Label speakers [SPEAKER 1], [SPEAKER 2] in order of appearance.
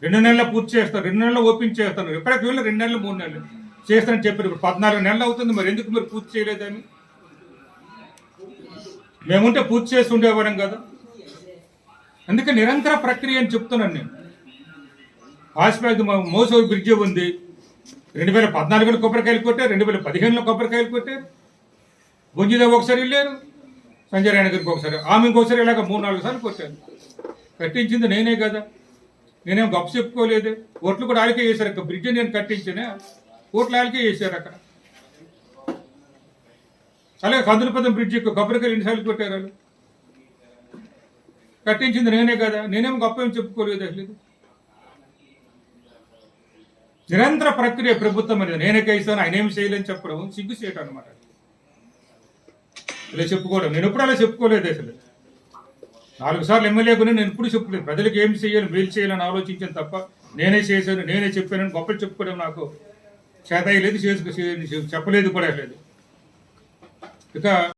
[SPEAKER 1] 2 నెలల్లో పూర్తి చేస్తారు, 2 నెలల్లో ఓపెన్ చేస్తాను. ఎక్కడికి వెళ్ళి 2 నెలలు 3 నెలలు చేస్తానని చెప్పారు. ఇప్పుడు 14 నెలలు అవుతుంది. మరి ఎందుకు మీరు పూర్తి చేయలేదని? మేముంటే పూర్తి చేసి ఉండేవారం కదా. అందుకే నిరంతర ప్రక్రియ అని చెప్తున్నాను నేను. హాస్పిటల్ మోసూరు బ్రిడ్జి ఉంది, 2014లో కొబ్బరికాయలు కొట్టారు, 2015లో కొబ్బరికాయలు కొట్టారు. బొంజిదేవి ఒకసారి వెళ్ళారు, సంజయ్ రాయణ గారికి ఒకసారి, ఆమె ఇంకొకసారి ఇలాగ 3-4 సార్లు కొట్టాను. కట్టించింది నేనే కదా, నేనేం గొప్ప చెప్పుకోలేదు. ఓట్లు కూడా ఆలికే చేశారు. అక్కడ బ్రిడ్జి నేను కట్టించిన ఓట్లు ఆలికే చేశారు అక్కడ. అలాగే కందులపదం బ్రిడ్జి కొబ్బరికాయలు ఎన్నిసార్లు కొట్టారు వాళ్ళు. కట్టించింది నేనే కదా, నేనేం గొప్ప ఏం చెప్పుకోలేదు. అసలు నిరంతర ప్రక్రియ ప్రభుత్వం అనేది. నేనే కేసాను, ఆయన ఏమి చేయలేని చెప్పడం సిగ్గు చేయటం అనమాట. ఇలా చెప్పుకోవడం నేను ఎప్పుడు అలా చెప్పుకోలేదు. అసలు 4 సార్లు ఎమ్మెల్యే కొని నేను ఎప్పుడు చెప్పలేదు. ప్రజలకు ఏం చేయాలి, మేలు చేయాలని ఆలోచించాను తప్ప నేనే చేశాను, నేనే చెప్పానని గొప్పలు చెప్పుకోవడం నాకు చేత లేదు, చెప్పలేదు కూడా లేదు. ఇక